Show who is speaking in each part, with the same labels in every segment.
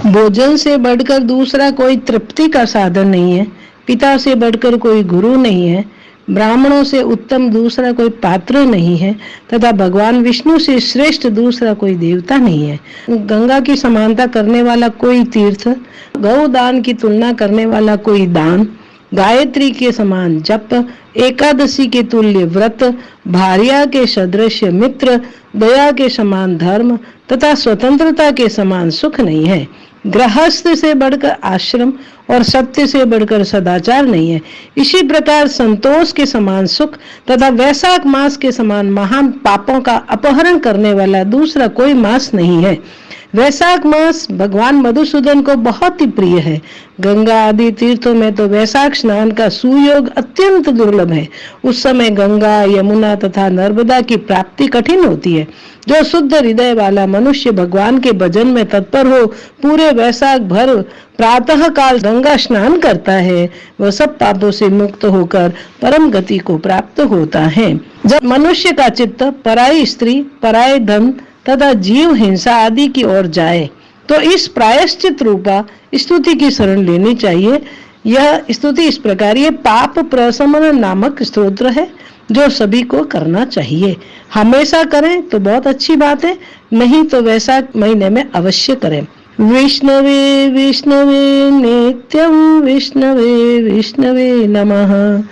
Speaker 1: भोजन से बढ़कर दूसरा कोई तृप्ति का साधन नहीं है। पिता से बढ़कर कोई गुरु नहीं है। ब्राह्मणों से उत्तम दूसरा कोई पात्र नहीं है तथा भगवान विष्णु से श्रेष्ठ दूसरा कोई देवता नहीं है। गंगा की समानता करने वाला कोई तीर्थ, गौदान की तुलना करने वाला कोई दान, गायत्री के समान जप, एकादशी के तुल्य व्रत, भार्या के सदृश मित्र, दया के समान धर्म तथा स्वतंत्रता के समान सुख नहीं है। गृहस्थ से बढ़कर आश्रम और सत्य से बढ़कर सदाचार नहीं है। इसी प्रकार संतोष के समान सुख तथा वैशाख मास के समान महान पापों का अपहरण करने वाला दूसरा कोई मास नहीं है। वैशाख मास भगवान मधुसूदन को बहुत ही प्रिय है। गंगा आदि तीर्थों में तो वैशाख स्नान का सुयोग अत्यंत दुर्लभ है। उस समय गंगा, यमुना तथा नर्मदा की प्राप्ति कठिन होती है। जो शुद्ध हृदय वाला मनुष्य भगवान के भजन में तत्पर हो, पूरे वैशाख भर प्रातः काल गंगा स्नान करता है, वह सब पापों से मुक्त होकर परम गति को प्राप्त होता है। जब मनुष्य का चित्त पराई स्त्री, पराये धन तथा जीव हिंसा आदि की ओर जाए तो इस प्रायश्चित रूपा स्तुति की शरण लेनी चाहिए। यह स्तुति इस प्रकार, ये पाप प्रशमन नामक स्तोत्र है जो सभी को करना चाहिए। हमेशा करें तो बहुत अच्छी बात है, नहीं तो वैशाख महीने में अवश्य करें। विष्णवे विष्णवे नित्यं विष्णवे विष्णवे नमः।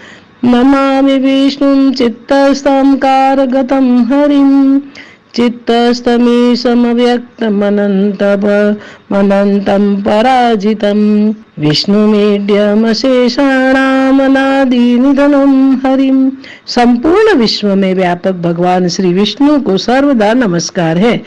Speaker 1: नमामि विष्णुं चित्तस्थं कारगतं हरिं। चित्तस्तमीशमव्यक्तमनन्तं पराजितं विष्णुमीड्यमशेषाणामनादिनिधनं हरिं। संपूर्ण विश्व में व्यापक भगवान श्री विष्णु को सर्वदा नमस्कार है,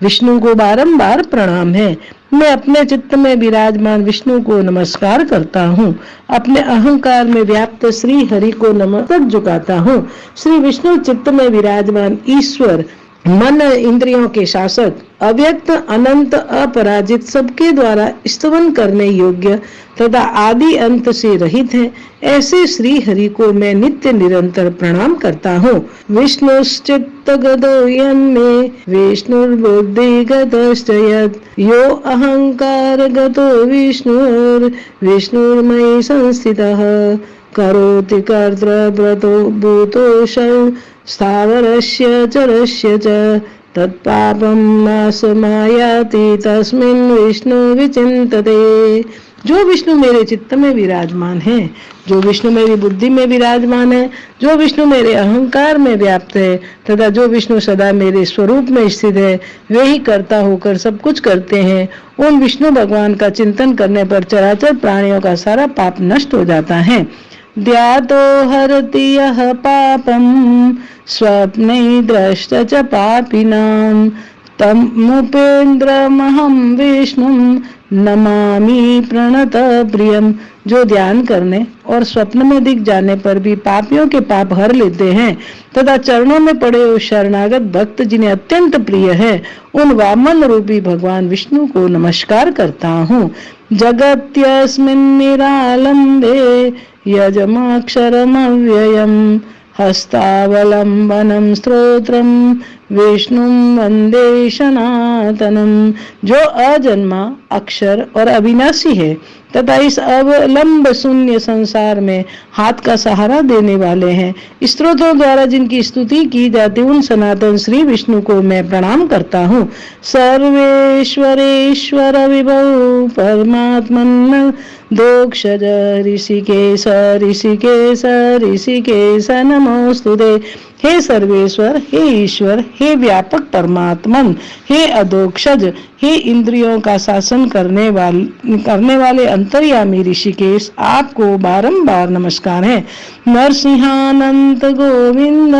Speaker 1: विष्णु को बारंबार प्रणाम है। मैं अपने चित्त में विराजमान विष्णु को नमस्कार करता हूँ। अपने अहंकार में व्याप्त श्री हरि को नमस्कार झुकाता हूँ। श्री विष्णु चित्त में विराजमान ईश्वर, मन इंद्रियों के शासक, अव्यक्त, अनंत, अपराजित, सबके द्वारा स्तवन करने योग्य तथा आदि अंत से रहित है। ऐसे श्री हरि को मैं नित्य निरंतर प्रणाम करता हूँ। विष्णुश्चित्तगतो यन्मे विष्णुर्बुद्धिगतश्च यत् यो अहंकारगतो विष्णुर्मयि संस्थितः करोति कर्तृव्रतो भूतोऽसौ स्थावरस्य चरस्य च तत्पापं नाशमायाति तस्मिन् विष्णु विचिन्तते। जो विष्णु मेरे चित्त में विराजमान है, जो विष्णु मेरी बुद्धि में विराजमान है, जो विष्णु मेरे अहंकार में व्याप्त है तथा जो विष्णु सदा मेरे स्वरूप में स्थित है, वे ही कर्ता होकर सब कुछ करते हैं। उन विष्णु भगवान का चिंतन करने पर चराचर प्राणियों का सारा पाप नष्ट हो जाता है। ध्यातो हरति यः पापं स्वप्ने दृष्ट च पापिनां तमुपेन्द्रमहं विष्णुं नमामि प्रणत प्रियम। जो ध्यान करने और स्वप्न में दिख जाने पर भी पापियों के पाप हर लेते हैं तथा चरणों में पड़े हुए शरणागत भक्त जिन्हें अत्यंत प्रिय है, उन वामन रूपी भगवान विष्णु को नमस्कार करता हूँ। जगत्यस्मिन् निरालम्बे यजमाक्षरमव्ययम् हस्तावलंबनम स्तोत्रम विष्णुं वंदे सनातनम। जो अजन्मा, अक्षर और अविनाशी है तथा इस अवलंब शून्य संसार में हाथ का सहारा देने वाले हैं, स्तोत्रों द्वारा जिनकी स्तुति की जाती उन सनातन श्री विष्णु को मैं प्रणाम करता हूँ। सर्वेश्वरेश्वर विभो परमात्मन् दोक्षज ऋषिकेश ऋषिकेश ऋषिकेश नमोस्तुते। हे सर्वेश्वर, हे ईश्वर, हे व्यापक परमात्मन, हे अधोक्षज, हे इंद्रियों का शासन करने वाले अंतर्यामी ऋषिकेश, आपको बारंबार नमस्कार है। नरसिंहानंत गोविंद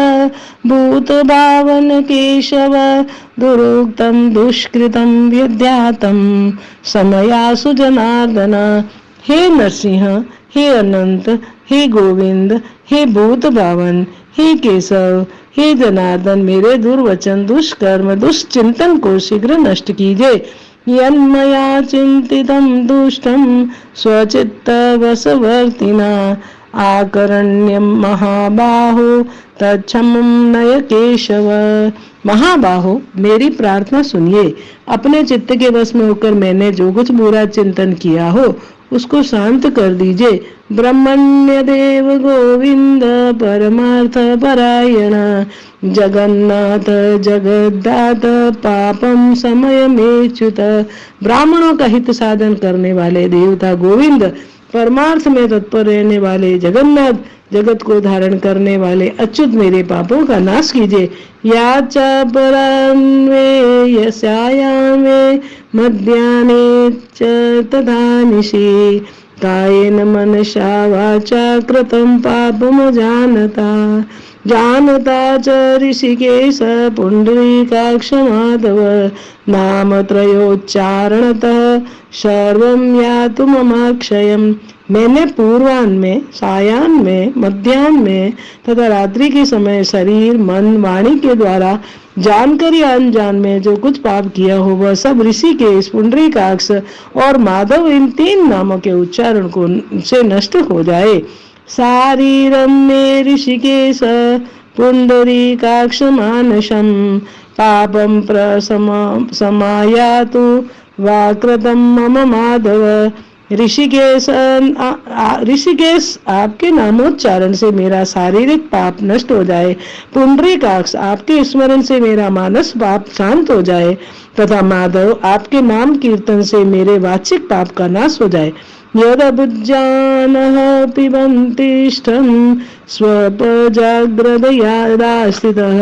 Speaker 1: भूत भावन केशव दुरुक्तम दुष्कृतम विद्यातम समयासु जनार्दन। हे नरसिंह, हे अनंत, हे गोविंद, हे भूत भावन, हे केशव, हे जनार्दन, मेरे दुर्वचन, दुष्कर्म, दुष्चिंतन को शीघ्र नष्ट कीजिए। यन्मया चिंतितं दुष्टं स्वचित्त वशवर्तिना आकरण्यम महाबाहो तच्छमं नय केशव। महाबाहो, मेरी प्रार्थना सुनिए। अपने चित्त के वश में होकर मैंने जो कुछ बुरा चिंतन किया हो उसको शांत कर दीजिए। ब्रह्मण्य देव गोविंद परमार्थ परायण जगन्नाथ जगद्दात पापम समय मेच्युत। ब्राह्मणों का हित साधन करने वाले देवता गोविंद, परमार्थ में तत्पर रहने वाले जगन्नाथ, जगत को धारण करने वाले अच्युत, मेरे पापों का नाश कीजिए। या च परान्वे यस्यायामे मध्याह्ने च तथा निशि कायेन मनसा वाचा कृतं पापमजानता जानता च ऋषिकेश पुंडरीकाक्ष माधव नामत्रयोच्चारणतः सर्वं यातु ममाक्षयम्। मैंने पूर्वाह्न में, सायाह्न में, मध्याह्न में तथा रात्रि के समय शरीर, मन, वाणी के द्वारा जानकर या अनजान में जो कुछ पाप किया हो वह सब ऋषिकेश, पुंडरीकाक्ष और माधव इन 3 नामों के उच्चारण को से नष्ट हो जाए। शारीरम में ऋषिकेश पुंडरीकाक्ष मानसम पापम प्रसमायातु वाकृतम मम माधव। ऋषिकेश आपके नामोच्चारण से मेरा शारीरिक पाप नष्ट हो जाए, पुंडरीकाक्ष आपके स्मरण से मेरा मानस पाप शांत हो जाए तथा माधव आपके नाम कीर्तन से मेरे वाचिक पाप का नाश हो जाए। यदबुज्जानः पिबन्तिष्ठं स्वपजाग्रदयादास्थितः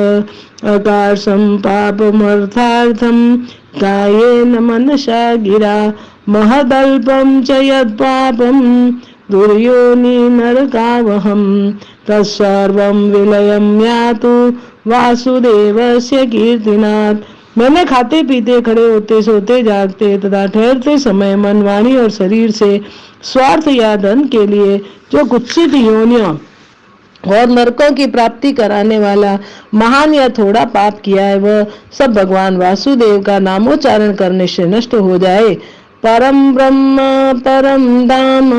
Speaker 1: अकार्षं पापमर्थार्थं कायेन मनसा गिरा महदल्पं च यत्पापं दुर्योनि नरकावहं तत्सर्वं विलयं यातु वासुदेवस्य कीर्तिनाथ। मैंने खाते पीते, खड़े होते, सोते, जागते तथा ठहरते समय मन, वाणी और शरीर से स्वार्थ या धन के लिए जो कुत्सित योनियों और नरकों की प्राप्ति कराने वाला महान या थोड़ा पाप किया है वह सब भगवान वासुदेव का नामोच्चारण करने से नष्ट हो जाए। परम ब्रह्म परम धाम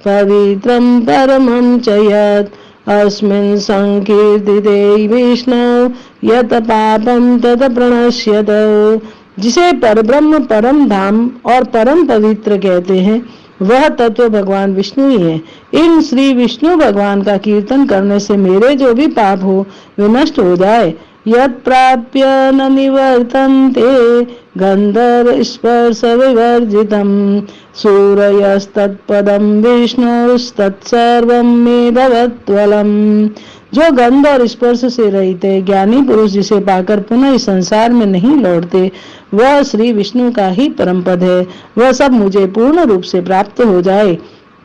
Speaker 1: पवित्रम परमं च यत् अस्मिन् संकीर्तिते विष्णु यत पापम तत प्रणश्यत। जिसे परब्रह्म, परम धाम और परम पवित्र कहते हैं वह तत्व भगवान विष्णु ही है। इन श्री विष्णु भगवान का कीर्तन करने से मेरे जो भी पाप हो वे नष्ट हो जाए। यत् प्राप्य न निवर्तन्ते गंधर्व स्पर्श विवर्जितम् सूरयस्तत्पदं विष्णुस्तत्सर्वं मे भवत्वलम्। जो गंध और स्पर्श से रहित है, ज्ञानी पुरुष जिसे पाकर पुनः इस संसार में नहीं लौटते, वह श्री विष्णु का ही परम पद है। वह सब मुझे पूर्ण रूप से प्राप्त हो जाए।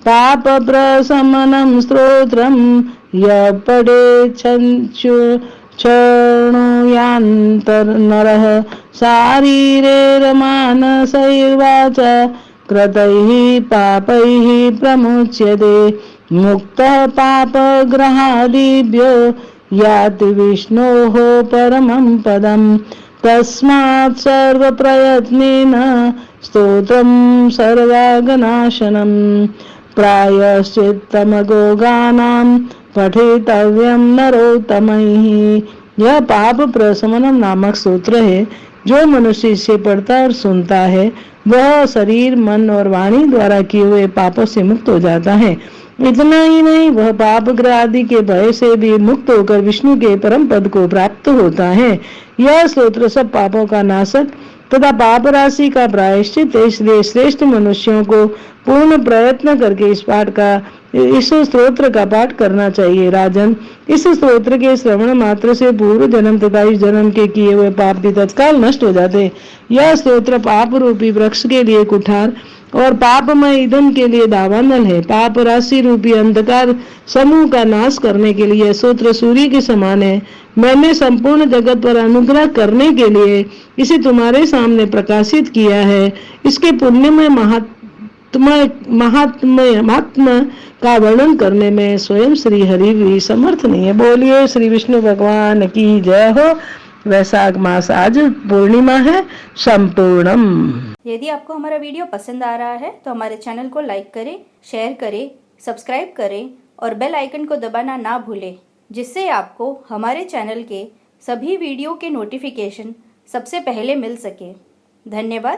Speaker 1: पाप प्रशमनम स्तोत्रम य पठे क्षणोयांतर नरः शारीरेर्मानसैर्वाच कृतैः पापैः प्रमुच्यते मुक्तः पापग्रहादिभ्यो याति विष्णोः परमं पदम्। तस्मात् सर्वप्रयत्नेन स्तोत्रं सर्वागनाशनं प्रायश्चित्तमगो गानां पठितव्यं नरोत्तमैः। यह पाप प्रशमनम नामक स्तोत्र है। जो मनुष्य इसे पढ़ता और सुनता है वह शरीर, मन और वाणी द्वारा किए हुए पापों से मुक्त हो जाता है। इतना ही नहीं, वह पाप ग्रह आदि के भय से भी मुक्त होकर विष्णु के परम पद को प्राप्त होता है। यह स्तोत्र सब पापों का नाशक तथा पाप राशि का प्रायश्चित है। इसलिए श्रेष्ठ मनुष्यों को पूर्ण प्रयत्न करके इस स्तोत्र का पाठ करना चाहिए। राजन, इस स्तोत्र के श्रवण मात्र से पूर्व जन्म तथा इस जन्म के किए हुए पाप भी तत्काल नष्ट हो जाते। यह स्तोत्र पाप रूपी वृक्ष के लिए कुठार और पापमय ईंधन के लिए दावानल है। पाप राशि रूपी अंधकार समूह का नाश करने के लिए स्तोत्र सूर्य के समान है। मैंने संपूर्ण जगत पर अनुग्रह करने के लिए इसे तुम्हारे सामने प्रकाशित किया है। इसके पुण्यमय महात्मा का वर्णन करने में स्वयं श्री हरि भी समर्थ नहीं है। बोलिए श्री विष्णु भगवान की जय हो। वैशाख मास आज पूर्णिमा है संपूर्णम।
Speaker 2: यदि आपको हमारा वीडियो पसंद आ रहा है तो हमारे चैनल को लाइक करें, शेयर करें, सब्सक्राइब करें और बेल आइकन को दबाना ना भूलें, जिससे आपको हमारे चैनल के सभी वीडियो के नोटिफिकेशन सबसे पहले मिल सके। धन्यवाद।